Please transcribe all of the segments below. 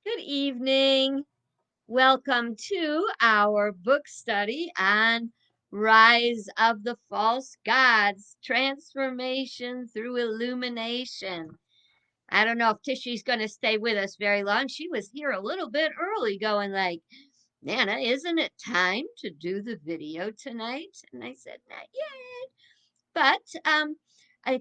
Good evening. Welcome to our book study on Rise of the False Gods, Transformation through Illumination. I don't know if Tishy's going to stay with us very long. She was here a little bit early going like, Nana, isn't it time to do the video tonight? And I said, not yet. But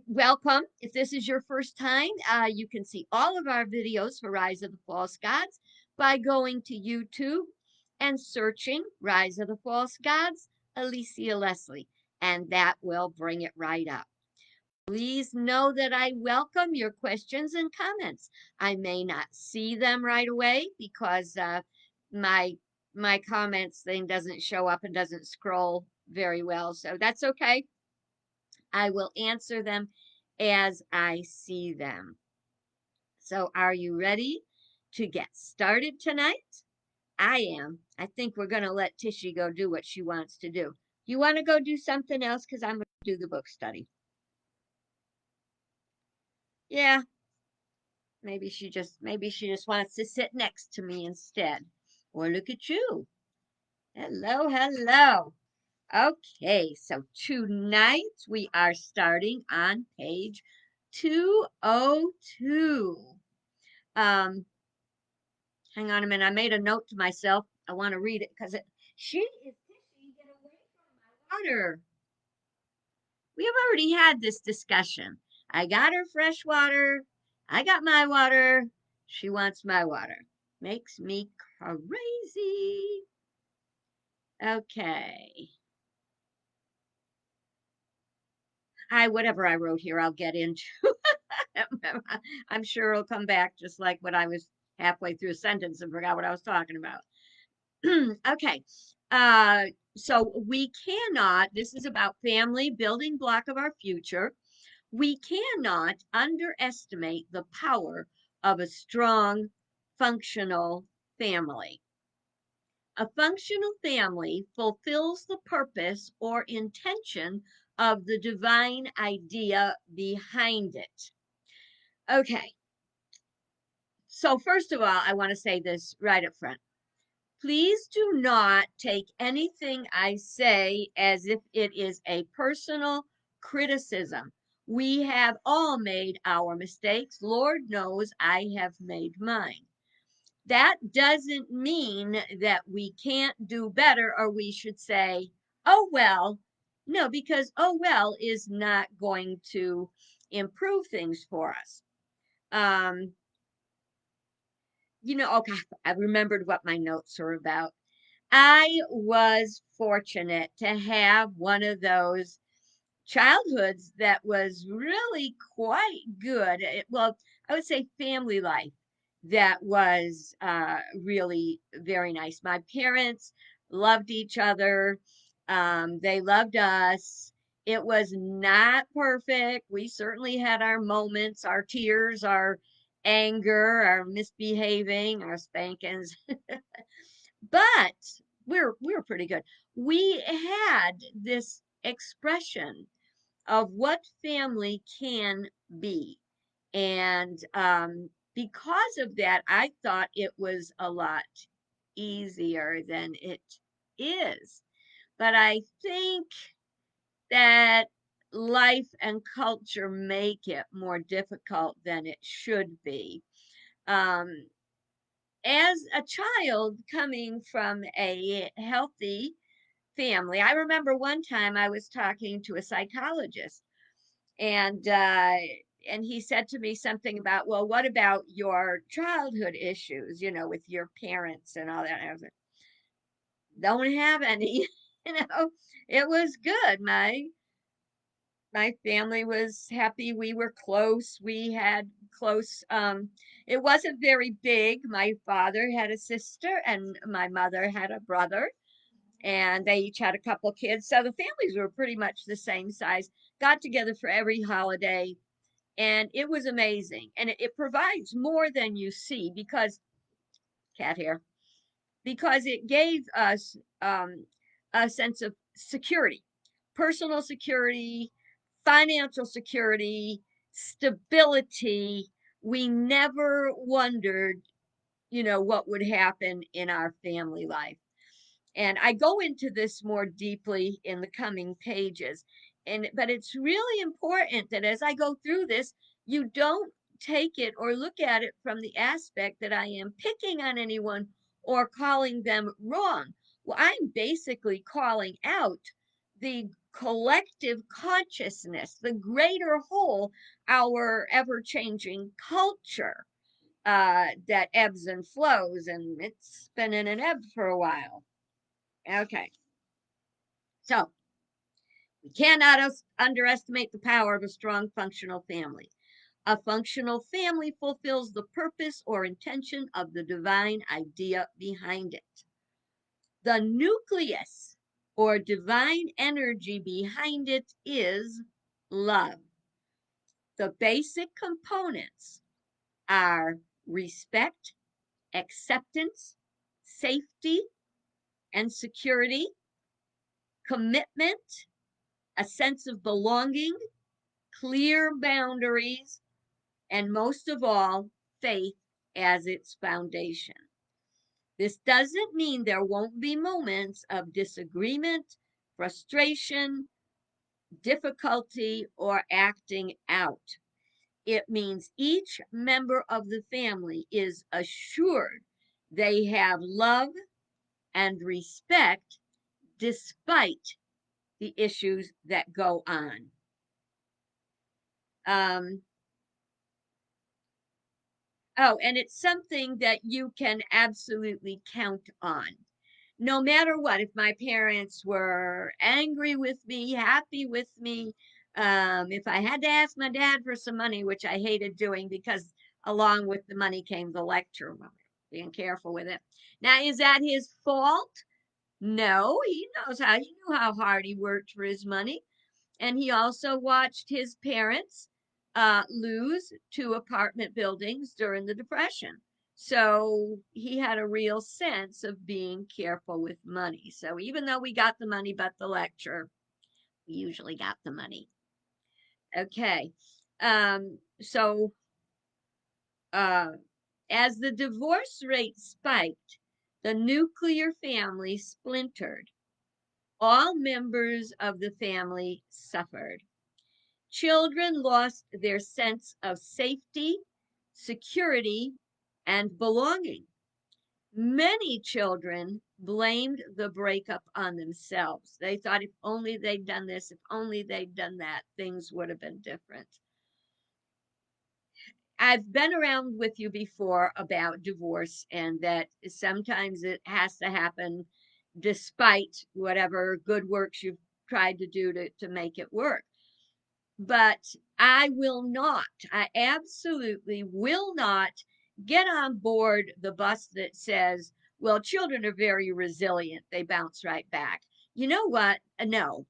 welcome. If this is your first time, you can see all of our videos for Rise of the False Gods by going to YouTube and searching Rise of the False Gods, Alicia Leslie, and that will bring it right up. Please know that I welcome your questions and comments. I may not see them right away because my my comments thing doesn't show up and doesn't scroll very well, so that's okay. I will answer them as I see them. So, are you ready to get started tonight? I am. I think we're going to let Tishy go do what she wants to do. You want to go do something else? Because I'm going to do the book study. Yeah, maybe she just wants to sit next to me instead. Or look at you. Hello, hello. Okay, so tonight we are starting on page 202. Um, Hang on a minute. I made a note to myself. I want to read it because she is Tishy, get away from my water. We have already had this discussion. I got her fresh water. I got my water. She wants my water. Makes me crazy. Okay. Whatever I wrote here, I'll get into. I'm sure it'll come back just like when I was halfway through a sentence and forgot what I was talking about. Okay. Uh, so we cannot, this is about family, building block of our future. We cannot underestimate the power of a strong, functional family. A functional family fulfills the purpose or intention of the divine idea behind it. Okay. So, first of all, I want to say this right up front. Please do not take anything I say as if it is a personal criticism. We have all made our mistakes. Lord knows I have made mine. That doesn't mean that we can't do better or we should say, oh, well. No, because oh, well is not going to improve things for us. Um, okay, I remembered what my notes are about. I was fortunate to have one of those childhoods that was really quite good. Well, I would say family life that was really very nice. My parents loved each other, they loved us. It was not perfect. We certainly had our moments, our tears, our anger, our misbehaving, our spankings. But we were pretty good. We had this expression of what family can be. And because of that, I thought it was a lot easier than it is. But I think that life and culture make it more difficult than it should be. Um, as a child coming from a healthy family, I remember one time I was talking to a psychologist, and he said to me something about, well, what about your childhood issues, with your parents and all that. And I was like, don't have any. It was good. My family was happy. We were close. We had close. It wasn't very big. My father had a sister, and my mother had a brother, and they each had a couple kids. So the families were pretty much the same size. Got together for every holiday, and it was amazing. And it provides more than you see because cat hair, because it gave us a sense of security, personal security, financial security, stability. We never wondered what would happen in our family life. And I go into this more deeply in the coming pages. But it's really important that as I go through this, you don't take it or look at it from the aspect that I am picking on anyone or calling them wrong. Well, I'm basically calling out the collective consciousness, the greater whole, our ever changing culture that ebbs and flows, and it's been in an ebb for a while. Okay, so we cannot underestimate the power of a strong functional family. A functional family fulfills the purpose or intention of the divine idea behind it. The nucleus or divine energy behind it is love. The basic components are respect, acceptance, safety and security, commitment, a sense of belonging, clear boundaries, and most of all, faith as its foundation. This doesn't mean there won't be moments of disagreement, frustration, difficulty, or acting out. It means each member of the family is assured they have love and respect despite the issues that go on. Um, oh, and it's something that you can absolutely count on. No matter what, if my parents were angry with me, happy with me, if I had to ask my dad for some money, which I hated doing because along with the money came the lecture, being careful with it. Now, is that his fault? No, he knew how hard he worked for his money. And he also watched his parents lose two apartment buildings during the Depression. So he had a real sense of being careful with money. So even though we got the money, but the lecture, we usually got the money. Okay. So as the divorce rate spiked, the nuclear family splintered. All members of the family suffered. Children lost their sense of safety, security, and belonging. Many children blamed the breakup on themselves. They thought if only they'd done this, if only they'd done that, things would have been different. I've been around with you before about divorce and that sometimes it has to happen despite whatever good works you've tried to do to make it work. But I absolutely will not get on board the bus that says, well, children are very resilient. They bounce right back. You know what? No.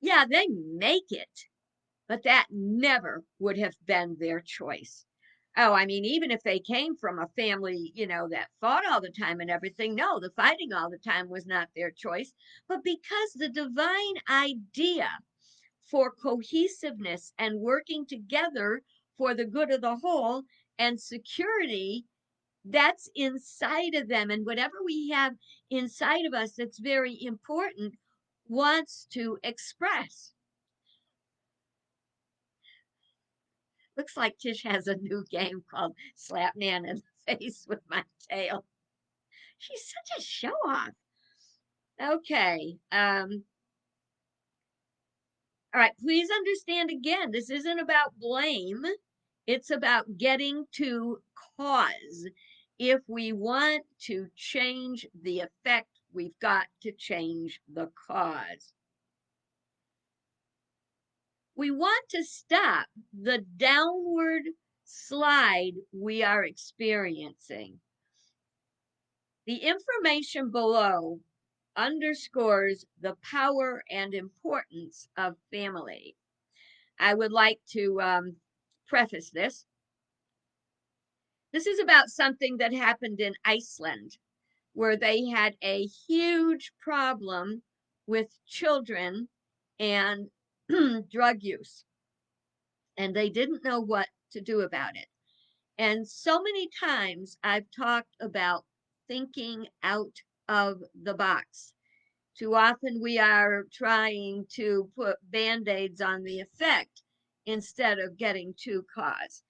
Yeah, they make it, but that never would have been their choice. Oh, I mean, even if they came from a family, that fought all the time and everything, no, the fighting all the time was not their choice. But because the divine idea for cohesiveness and working together for the good of the whole and security, that's inside of them. And whatever we have inside of us that's very important wants to express. Looks like Tish has a new game called Slap Nan in the Face with My Tail. She's such a show off. Okay. All right, please understand again, this isn't about blame. It's about getting to cause. If we want to change the effect, we've got to change the cause. We want to stop the downward slide we are experiencing. The information below underscores the power and importance of family. I would like to preface this. This is about something that happened in Iceland, where they had a huge problem with children and drug use, and they didn't know what to do about it. And so many times I've talked about thinking out of the box. Too often we are trying to put band-aids on the effect instead of getting to cause.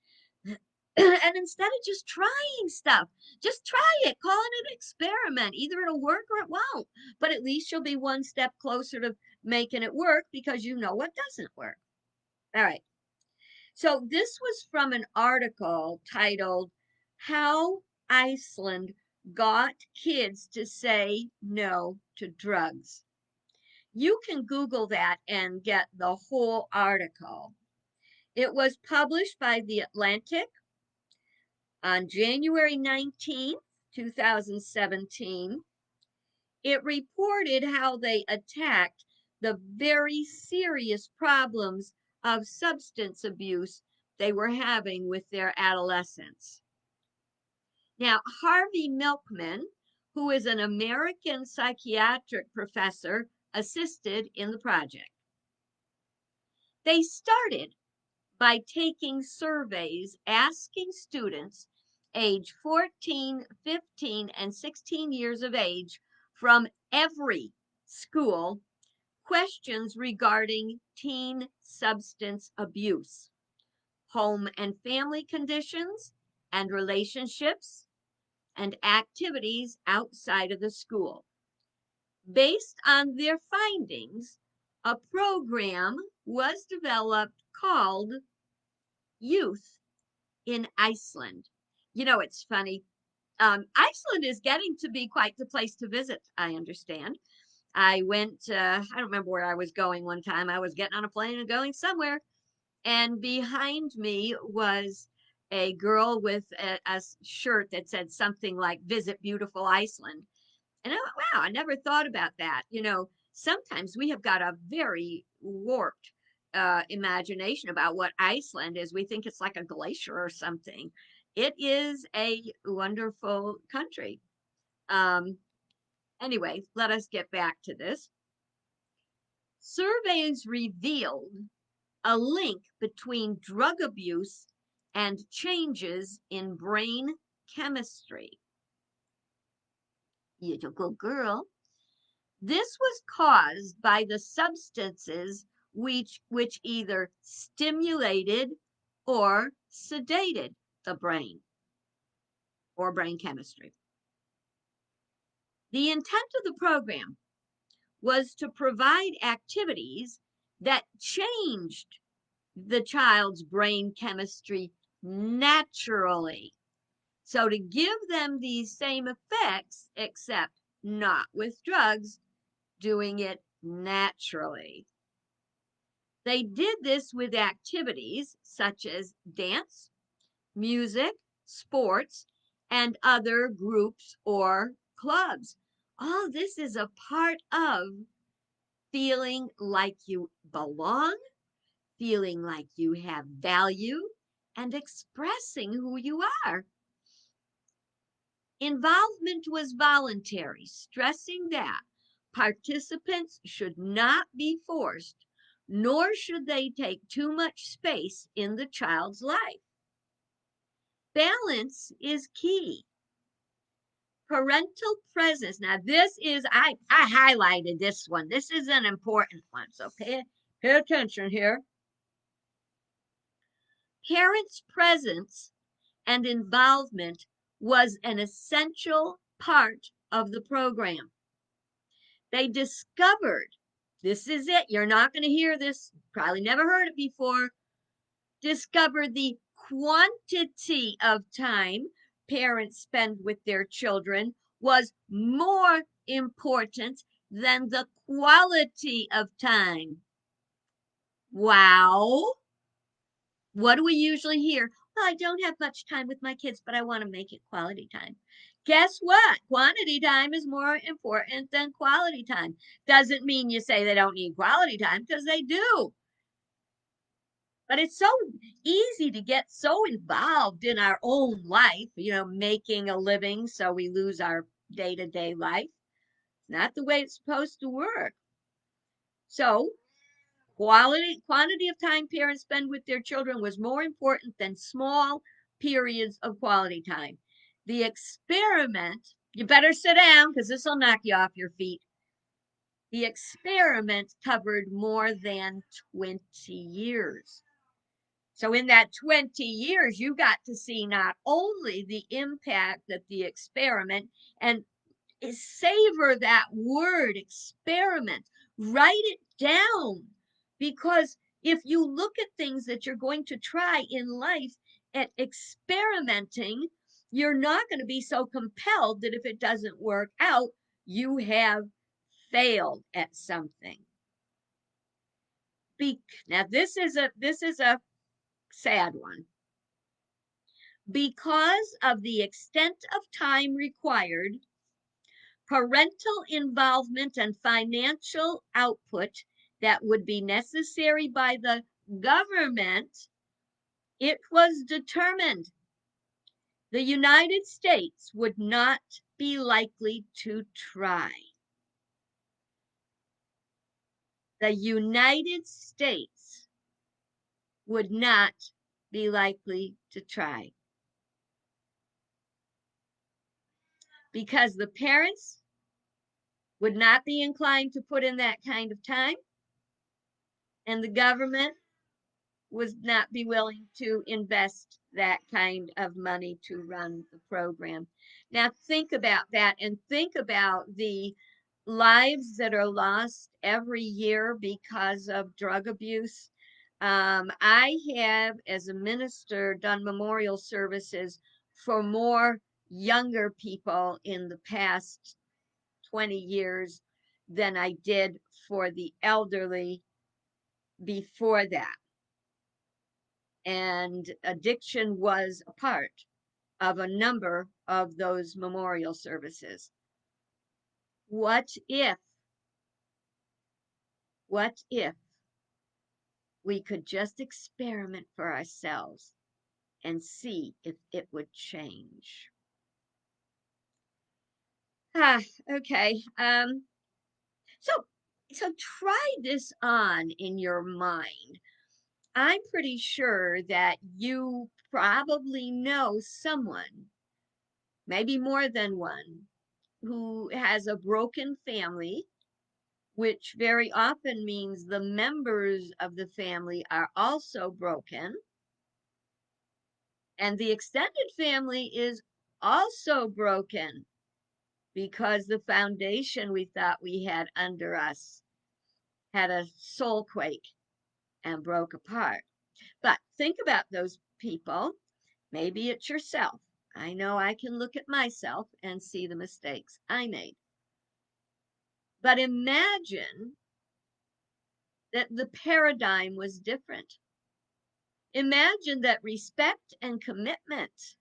And instead of just trying stuff, just try it, call it an experiment. Either it'll work or it won't, but at least you'll be one step closer to making it work because you know what doesn't work. All right. So this was from an article titled How Iceland Got Kids to Say No to Drugs. You can Google that and get the whole article. It was published by The Atlantic on January 19th, 2017. It reported how they attacked the very serious problems of substance abuse they were having with their adolescents. Now, Harvey Milkman, who is an American psychiatric professor, assisted in the project. They started by taking surveys asking students age 14, 15, and 16 years of age from every school questions regarding teen substance abuse, home and family conditions, and relationships, and activities outside of the school. Based on their findings, a program was developed called Youth in Iceland. You know, it's funny. Iceland is getting to be quite the place to visit, I understand. I went, I don't remember where I was going one time. I was getting on a plane and going somewhere. And behind me was a girl with a shirt that said something like Visit Beautiful Iceland. And I went, wow, I never thought about that. You know, sometimes we have got a very warped imagination about what Iceland is. We think it's like a glacier or something. It is a wonderful country. Um, anyway, let us get back to this. Surveys revealed a link between drug abuse and changes in brain chemistry. You're a good girl. This was caused by the substances which either stimulated or sedated the brain or brain chemistry. The intent of the program was to provide activities that changed the child's brain chemistry naturally. So to give them these same effects, except not with drugs, doing it naturally. They did this with activities such as dance, music, sports, and other groups or clubs. All this is a part of feeling like you belong, feeling like you have value, and expressing who you are. Involvement was voluntary, stressing that participants should not be forced, nor should they take too much space in the child's life. Balance is key. Parental presence. Now, this is, I highlighted this one. This is an important one, so pay attention here. Parents' presence and involvement was an essential part of the program. They discovered, this is it, you're not going to hear this, probably never heard it before, discovered the quantity of time parents spend with their children was more important than the quality of time. Wow. What do we usually hear? Well, I don't have much time with my kids, but I want to make it quality time. Guess what? Quantity time is more important than quality time. Doesn't mean you say they don't need quality time, because they do. But it's so easy to get so involved in our own life, you know, making a living so we lose our day-to-day life. It's not the way it's supposed to work. So quantity of time parents spend with their children was more important than small periods of quality time. The experiment, you better sit down because this will knock you off your feet. The experiment covered more than 20 years. So in that 20 years, you got to see not only the impact that the experiment, and savor that word experiment, write it down, because if you look at things that you're going to try in life at experimenting, you're not going to be so compelled that if it doesn't work out, you have failed at something. Now this is a sad one. Because of the extent of time required, parental involvement, and financial output that would be necessary by the government, it was determined the United States would not be likely to try. The United States would not be likely to try. Because the parents would not be inclined to put in that kind of time, and the government would not be willing to invest that kind of money to run the program. Now, think about that, and think about the lives that are lost every year because of drug abuse. I have, as a minister, done memorial services for more younger people in the past 20 years than I did for the elderly before that. And addiction was a part of a number of those memorial services. What if we could just experiment for ourselves and see if it would change? Okay. So try this on in your mind. I'm pretty sure that you probably know someone, maybe more than one, who has a broken family, which very often means the members of the family are also broken. And the extended family is also broken because the foundation we thought we had under us had a soul quake and broke apart. But think about those people. Maybe it's yourself. I know I can look at myself and see the mistakes I made. But imagine that the paradigm was different. Imagine that respect and commitment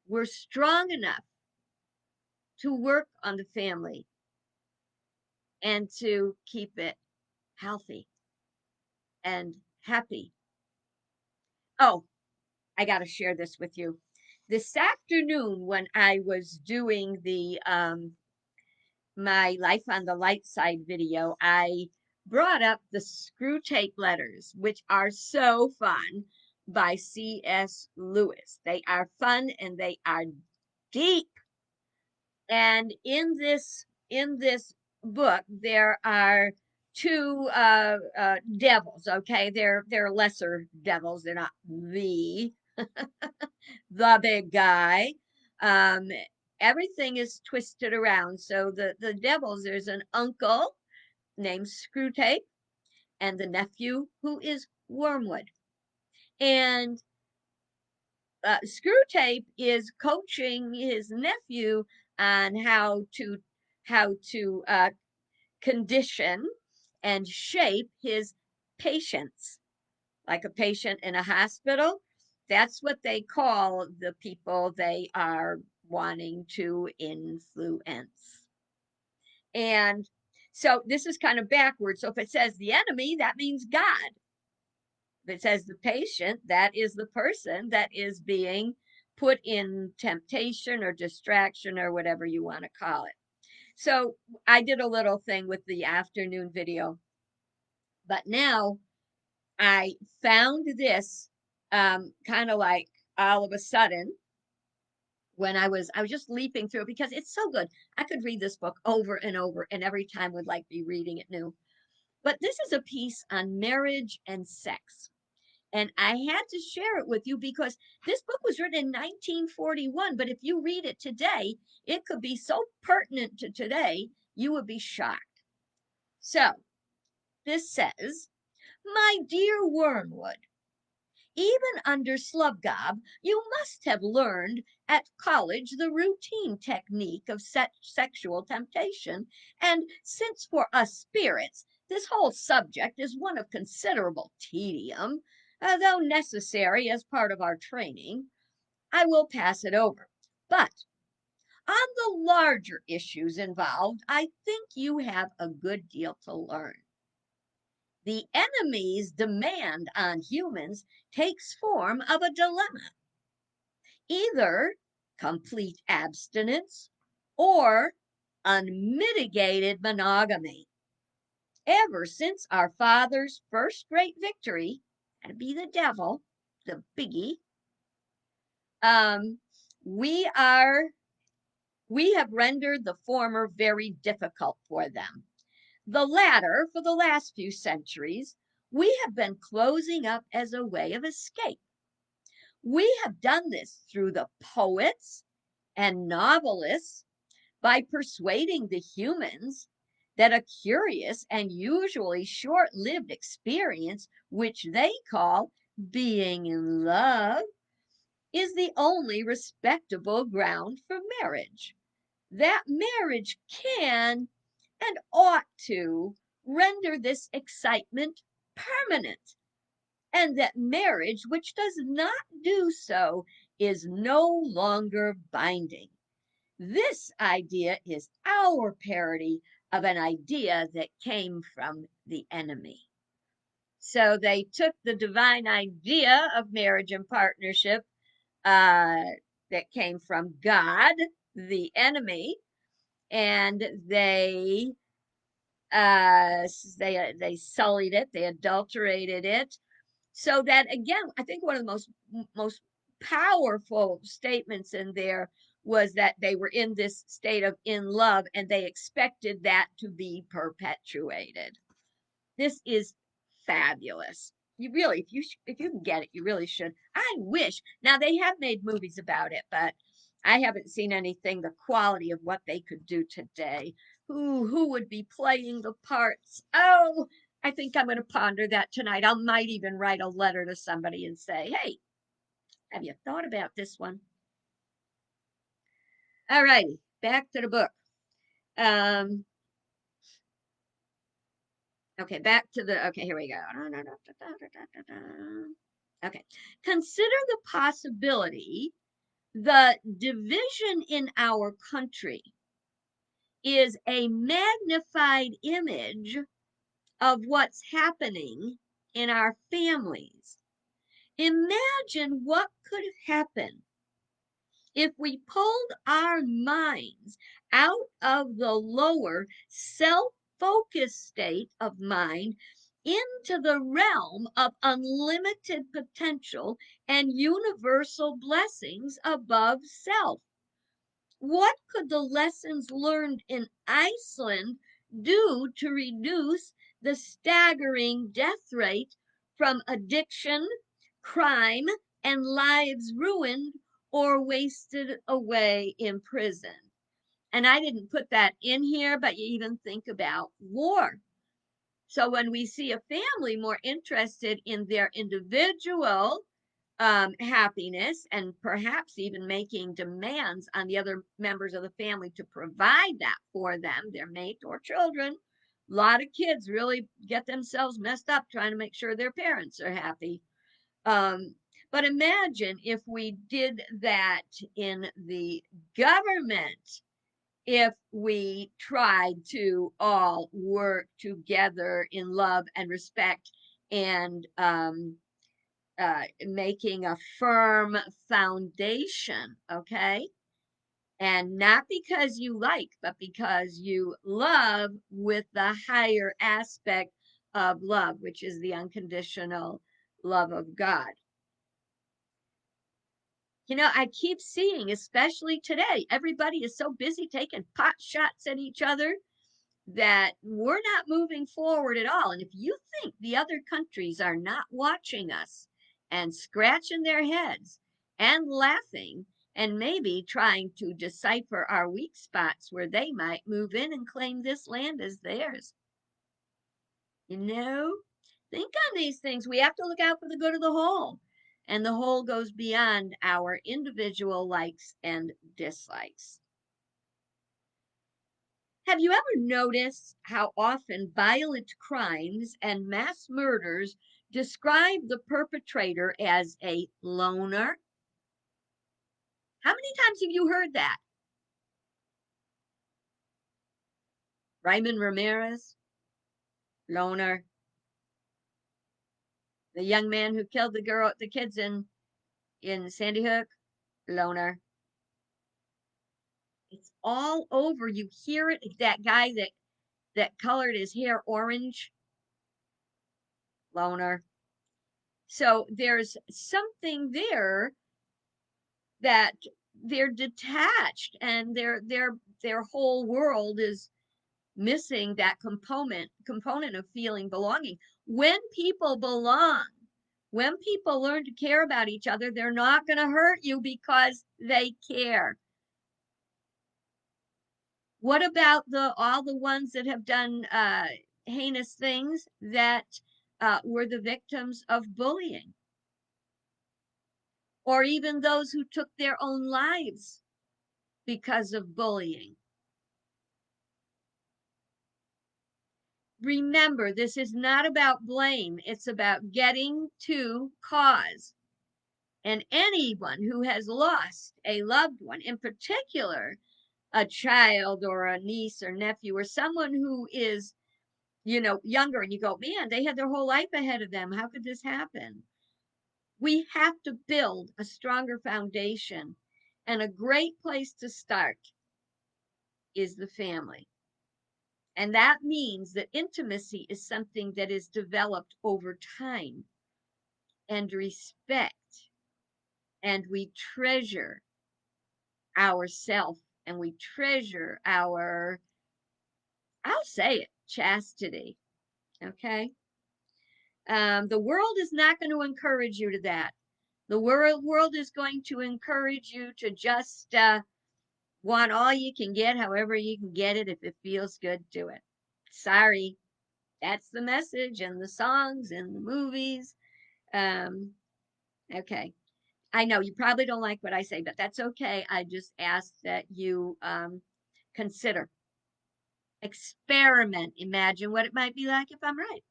were strong enough to work on the family and to keep it healthy and happy. Oh, I got to share this with you. This afternoon, when I was doing the my Life on the Light Side video, I brought up the Screwtape Letters, which are so fun, by C.S. Lewis. They are fun and they are deep. And in this book, there are two devils. Okay, they're lesser devils. They're not the big guy. Um, Everything is twisted around. So the devils, there's an uncle named Screwtape and the nephew who is Wormwood. And Screwtape is coaching his nephew on how to condition and shape his patients, like a patient in a hospital. That's what they call the people they are wanting to influence. And so this is kind of backwards. So if it says the enemy, that means God. If it says the patient, that is the person that is being put in temptation or distraction or whatever you want to call it. So I did a little thing with the afternoon video, but now I found this kind of like all of a sudden, when I was just leaping through it because it's so good. I could read this book over and over, and every time would like be reading it new. But this is a piece on marriage and sex. And I had to share it with you because this book was written in 1941. But if you read it today, it could be so pertinent to today, you would be shocked. So this says, "My dear Wormwood, even under Slubgob, you must have learned at college the routine technique of sexual temptation, and since for us spirits this whole subject is one of considerable tedium, though necessary as part of our training, I will pass it over. But on the larger issues involved, I think you have a good deal to learn. The enemy's demand on humans takes form of a dilemma: either complete abstinence or unmitigated monogamy. Ever since our father's first great victory, that'd be the devil, the biggie, um, we are we have rendered the former very difficult for them. The latter, for the last few centuries, we have been closing up as a way of escape. We have done this through the poets and novelists by persuading the humans that a curious and usually short lived experience, which they call being in love, is the only respectable ground for marriage. That marriage can and ought to render this excitement permanent, and that marriage which does not do so is no longer binding. This idea is our parody of an idea that came from the enemy." So they took the divine idea of marriage and partnership uh, that came from God, the enemy, and they sullied it, they adulterated it, so that again, I think one of the most powerful statements in there was that they were in this state of in love and they expected that to be perpetuated. This is fabulous. You really, if you can get it, you really should. I wish. Now they have made movies about it, but I haven't seen anything the quality of what they could do today. Who would be playing the parts? Oh, I think I'm going to ponder that tonight. I might even write a letter to somebody and say, "Hey, have you thought about this one?" All righty, back to the book. Um, okay, back to the. Okay, here we go. Okay, consider the possibility the division in our country is a magnified image of what's happening in our families. Imagine what could happen if we pulled our minds out of the lower self focused state of mind into the realm of unlimited potential and universal blessings above self. What could the lessons learned in Iceland do to reduce the staggering death rate from addiction, crime, and lives ruined or wasted away in prison? And I didn't put that in here, but you even think about war. So when we see a family more interested in their individual happiness and perhaps even making demands on the other members of the family to provide that for them, their mate or children, a lot of kids really get themselves messed up trying to make sure their parents are happy. Um, but imagine if we did that in the government, if we tried to all work together in love and respect and making a firm foundation, okay? And not because you like, but because you love with the higher aspect of love, which is the unconditional love of God. I keep seeing, especially today, everybody is so busy taking pot shots at each other that we're not moving forward at all. And if you think the other countries are not watching us and scratching their heads and laughing and maybe trying to decipher our weak spots where they might move in and claim this land as theirs, you know, think on these things. We have to look out for the good of the whole. And the whole goes beyond our individual likes and dislikes. Have you ever noticed how often violent crimes and mass murders describe the perpetrator as a loner? How many times have you heard that? Raymond Ramirez, loner. The young man who killed the kids in Sandy Hook, loner. It's all over. You hear it. That guy that colored his hair orange, loner. So there's something there that they're detached and their whole world is missing that component of feeling belonging. When people belong, when people learn to care about each other, they're not going to hurt you because they care. What about all the ones that have done heinous things that were the victims of bullying, or even those who took their own lives because of bullying? Remember, this is not about blame. It's about getting to cause. And anyone who has lost a loved one, in particular, a child or a niece or nephew or someone who is, younger, and you go, man, they had their whole life ahead of them. How could this happen? We have to build a stronger foundation. And a great place to start is the family. And that means that intimacy is something that is developed over time, and respect, and we treasure ourself, and we treasure our, I'll say it, chastity. Okay. The world is not going to encourage you to that. The world is going to encourage you to just want all you can get, however you can get it. If it feels good, do it. Sorry, that's the message and the songs and the movies. Um, okay. I know you probably don't like what I say, but that's okay. I just ask that you consider, experiment, imagine what it might be like if I'm right.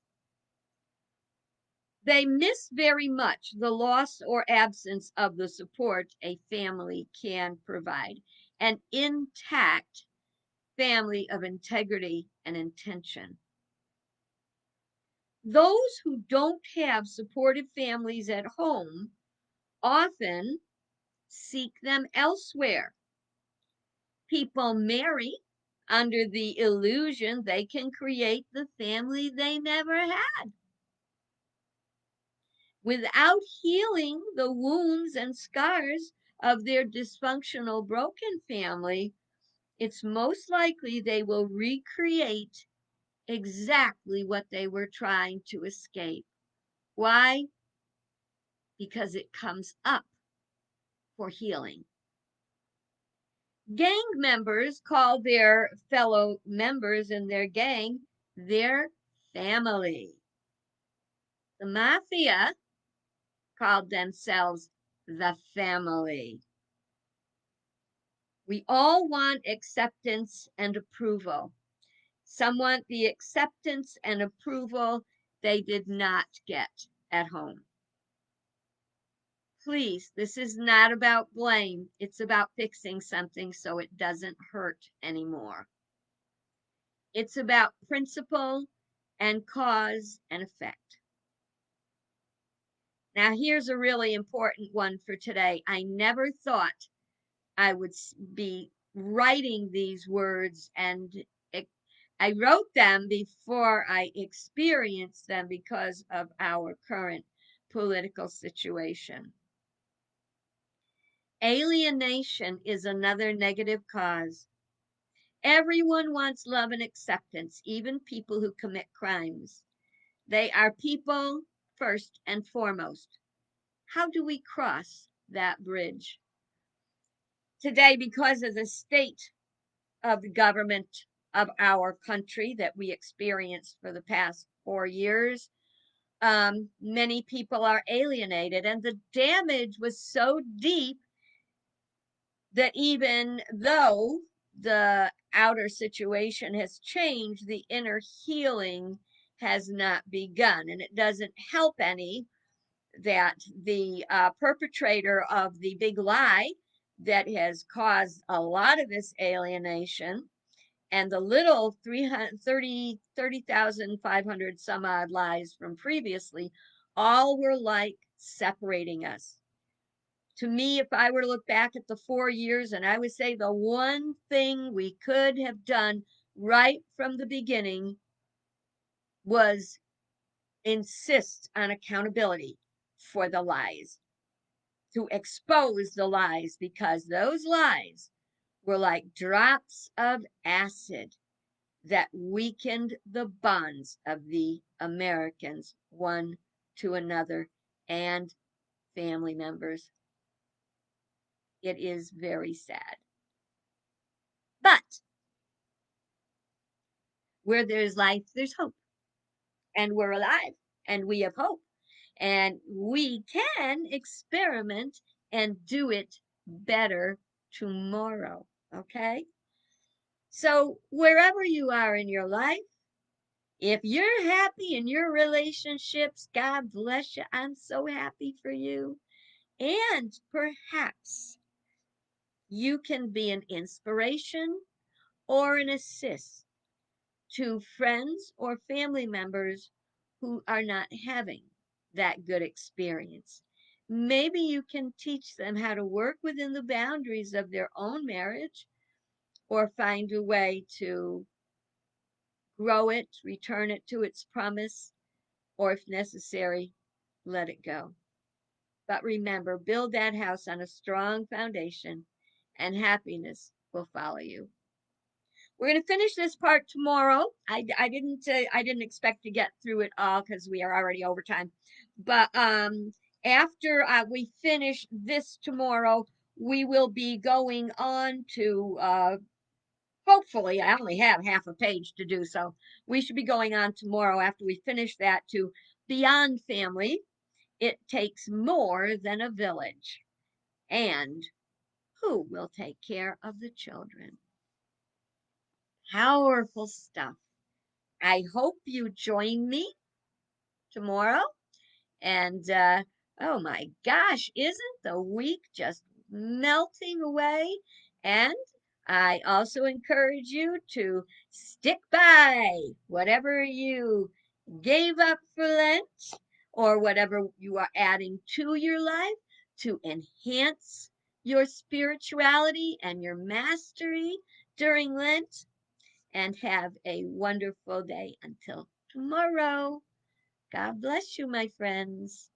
They miss very much the loss or absence of the support a family can provide. An intact family of integrity and intention. Those who don't have supportive families at home often seek them elsewhere. People marry under the illusion they can create the family they never had. Without healing the wounds and scars of their dysfunctional, broken family, it's most likely they will recreate exactly what they were trying to escape. Why? Because it comes up for healing. Gang members call their fellow members in their gang their family. The mafia called themselves the family. We all want acceptance and approval. Some want the acceptance and approval they did not get at home. Please, this is not about blame. It's about fixing something so it doesn't hurt anymore. It's about principle and cause and effect. Now, here's a really important one for today. I never thought I would be writing these words, and I wrote them before I experienced them because of our current political situation. Alienation is another negative cause. Everyone wants love and acceptance, even people who commit crimes. They are people first and foremost. How do we cross that bridge? Today, because of the state of the government of our country that we experienced for the past 4 years, many people are alienated, and the damage was so deep that even though the outer situation has changed, the inner healing has not begun. And it doesn't help any that the perpetrator of the big lie that has caused a lot of this alienation and the little 30,500 some odd lies from previously all were like separating us. To me, if I were to look back at the 4 years, and I would say the one thing we could have done right from the beginning was insist on accountability for the lies, to expose the lies, because those lies were like drops of acid that weakened the bonds of the Americans one to another and family members. It is very sad. But where there's life, there's hope. And we're alive and we have hope. And we can experiment and do it better tomorrow. Okay? So, wherever you are in your life, if you're happy in your relationships, God bless you. I'm so happy for you. And perhaps you can be an inspiration or an assist to friends or family members who are not having that good experience. Maybe you can teach them how to work within the boundaries of their own marriage or find a way to grow it, return it to its promise, or if necessary, let it go. But remember, build that house on a strong foundation and happiness will follow you. We're going to finish this part tomorrow. I didn't expect to get through it all because we are already over time. But after we finish this tomorrow, we will be going on to hopefully I only have half a page to do, so we should be going on tomorrow after we finish that to Beyond Family. It takes more than a village. And who will take care of the children? Powerful stuff. I hope you join me tomorrow. And oh my gosh, isn't the week just melting away? And I also encourage you to stick by whatever you gave up for Lent or whatever you are adding to your life to enhance your spirituality and your mastery during Lent. And have a wonderful day until tomorrow. God bless you, my friends.